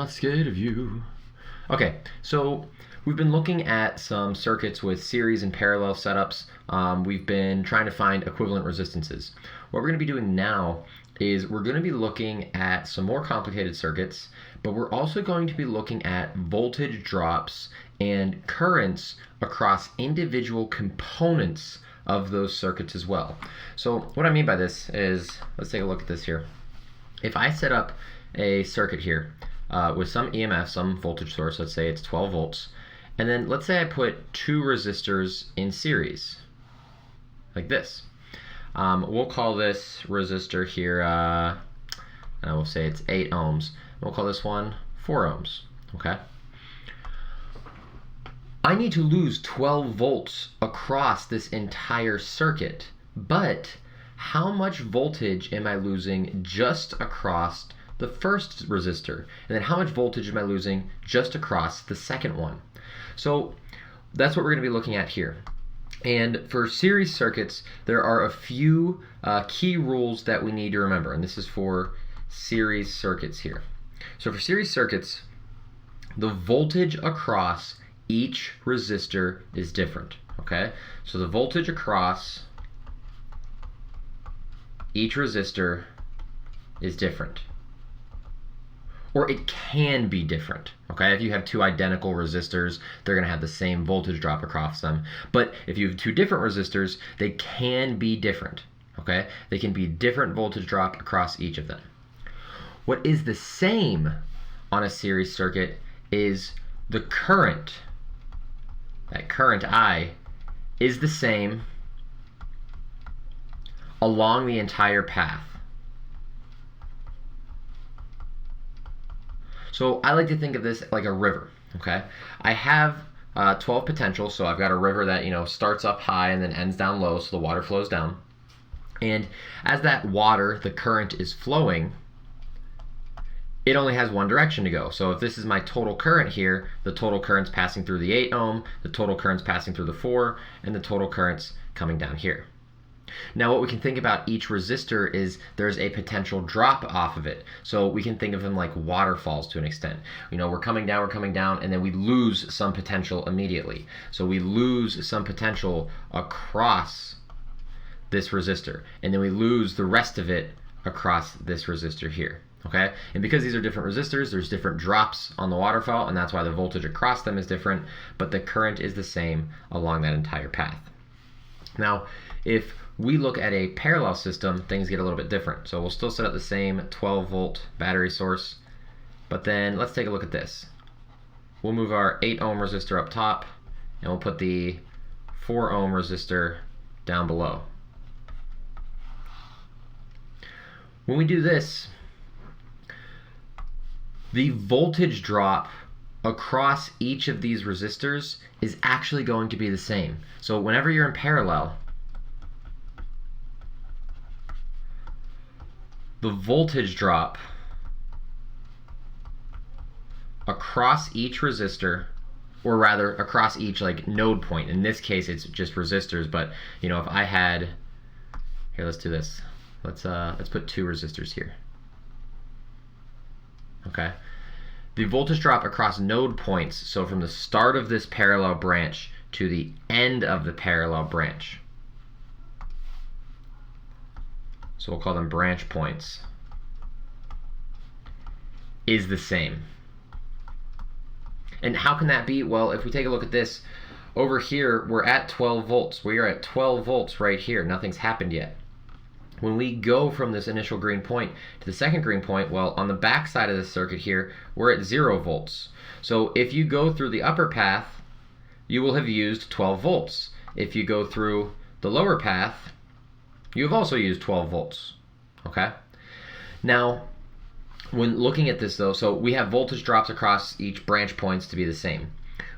not scared of you. Okay, so we've been looking at some circuits with series and parallel setups. We've been trying to find equivalent resistances. What we're going to be doing now is we're going to be looking at some more complicated circuits, but we're also going to be looking at voltage drops and currents across individual components of those circuits as well. So what I mean by this is, let's take a look at this here. If I set up a circuit here with some EMF, some voltage source, let's say it's 12 volts, and then let's say I put two resistors in series, like this. We'll call this resistor here, and we'll say it's 8 ohms. We'll call this one 4 ohms, okay? I need to lose 12 volts across this entire circuit, but how much voltage am I losing just across the first resistor? And then how much voltage am I losing just across the second one? So that's what we're going to be looking at here. And for series circuits, there are a few key rules that we need to remember, and this is for series circuits here. So for series circuits, the voltage across each resistor is different, okay? So the voltage across each resistor is different. Or it can be different, okay? If you have two identical resistors, they're gonna have the same voltage drop across them. But if you have two different resistors, they can be different, okay? They can be different voltage drop across each of them. What is the same on a series circuit is the current. That current I is the same along the entire path. So I like to think of this like a river, okay? I have 12 potentials, so I've got a river that starts up high and then ends down low, so the water flows down. And as that water, the current is flowing, it only has one direction to go. So if this is my total current here, the total current's passing through the 8 ohm, the total current's passing through the 4, and the total current's coming down here. Now what we can think about each resistor is there's a potential drop off of it. So we can think of them like waterfalls to an extent. We're coming down, and then we lose some potential immediately. So we lose some potential across this resistor, and then we lose the rest of it across this resistor here. Okay, and because these are different resistors, there's different drops on the waterfall, and that's why the voltage across them is different, but the current is the same along that entire path. Now, if we look at a parallel system, things get a little bit different. So we'll still set up the same 12 volt battery source, but then let's take a look at this. We'll move our 8 ohm resistor up top, and we'll put the 4 ohm resistor down below. When we do this, the voltage drop across each of these resistors is actually going to be the same. So whenever you're in parallel, the voltage drop across each resistor, or rather across each node point, in this case it's just resistors, but if I had, here, let's do this. Let's put two resistors here. Okay, the voltage drop across node points, so from the start of this parallel branch to the end of the parallel branch, so we'll call them branch points, is the same. And how can that be? Well, if we take a look at this, over here we're at 12 volts. We are at 12 volts right here. Nothing's happened yet. When we go from this initial green point to the second green point, well, on the back side of this circuit here, we're at 0 volts. So if you go through the upper path, you will have used 12 volts. If you go through the lower path, you have also used 12 volts, okay? Now, when looking at this though, so we have voltage drops across each branch points to be the same.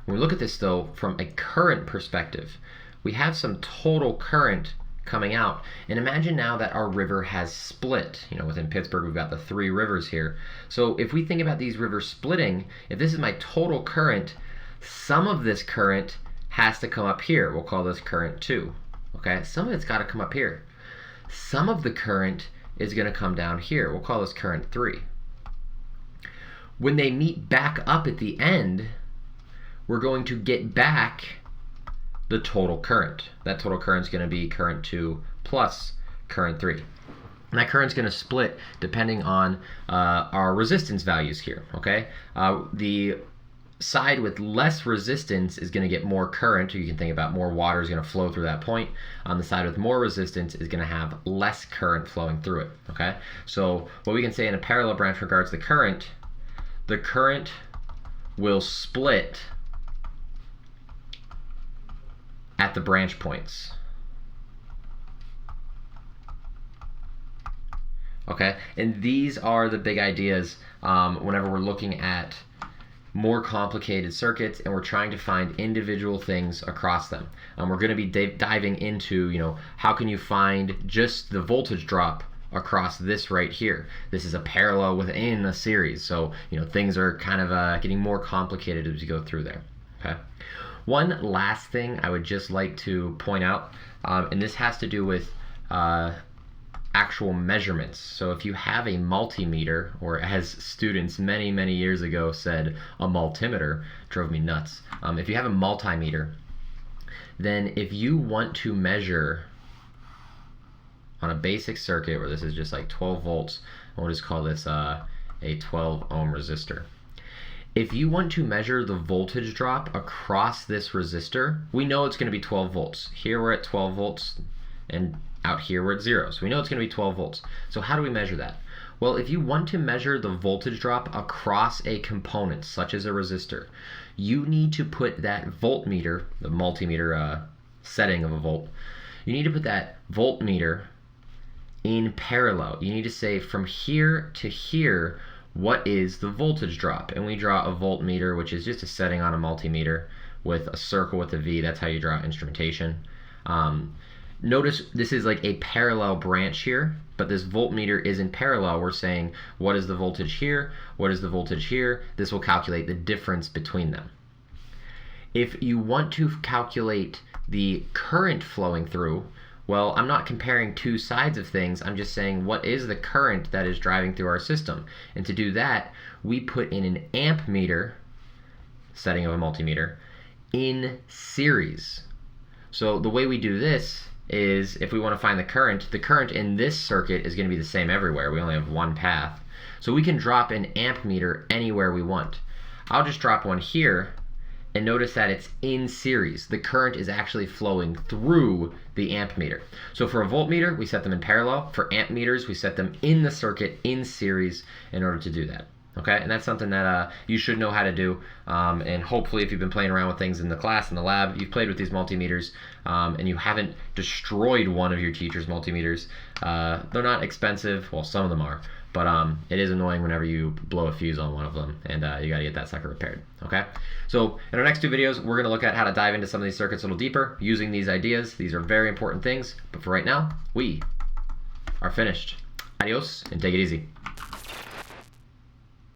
When we look at this though, from a current perspective, we have some total current coming out, and imagine now that our river has split. Within Pittsburgh we've got the 3 rivers here. So if we think about these rivers splitting, if this is my total current, some of this current has to come up here. We'll call this current 2, okay? Some of it's got to come up here. Some of the current is going to come down here. We'll call this current 3. When they meet back up at the end, we're going to get back the total current. That total current is going to be current 2 plus current 3. And that current's going to split depending on our resistance values here, okay? The side with less resistance is going to get more current. You can think about more water is going to flow through that point. On the side with more resistance is going to have less current flowing through it, okay? So what we can say in a parallel branch regards the current will split at the branch points. Okay, and these are the big ideas whenever we're looking at more complicated circuits and we're trying to find individual things across them. We're going to be diving into, how can you find just the voltage drop across this right here. This is a parallel within a series, so things are kind of getting more complicated as you go through there. Okay. One last thing I would just like to point out, and this has to do with actual measurements. So if you have a multimeter, or as students many years ago said, a multimeter, drove me nuts. If you have a multimeter, then if you want to measure on a basic circuit where this is just like 12 volts, we'll just call this a 12 ohm resistor. If you want to measure the voltage drop across this resistor, we know it's going to be 12 volts. Here we're at 12 volts, and out here we're at 0. So we know it's going to be 12 volts. So how do we measure that? Well, if you want to measure the voltage drop across a component, such as a resistor, you need to put that voltmeter, the multimeter setting of a volt, you need to put that voltmeter in parallel. You need to say from here to here, what is the voltage drop? And we draw a voltmeter, which is just a setting on a multimeter with a circle with a V. That's how you draw instrumentation. Notice this is like a parallel branch here, but this voltmeter is in parallel. We're saying, what is the voltage here? What is the voltage here? This will calculate the difference between them. If you want to calculate the current flowing through, well, I'm not comparing two sides of things. I'm just saying, what is the current that is driving through our system? And to do that, we put in an amp meter, setting of a multimeter, in series. So the way we do this is, if we want to find the current in this circuit is going to be the same everywhere. We only have one path. So we can drop an amp meter anywhere we want. I'll just drop one here, and notice that it's in series. The current is actually flowing through the amp meter. So for a voltmeter, we set them in parallel. For amp meters, we set them in the circuit in series in order to do that. Okay, and that's something that you should know how to do, and hopefully if you've been playing around with things in the class, in the lab, you've played with these multimeters, and you haven't destroyed one of your teacher's multimeters. They're not expensive, well, some of them are, but it is annoying whenever you blow a fuse on one of them, and you gotta get that sucker repaired, okay? So in our next two videos, we're gonna look at how to dive into some of these circuits a little deeper using these ideas. These are very important things, but for right now, we are finished. Adios, and take it easy.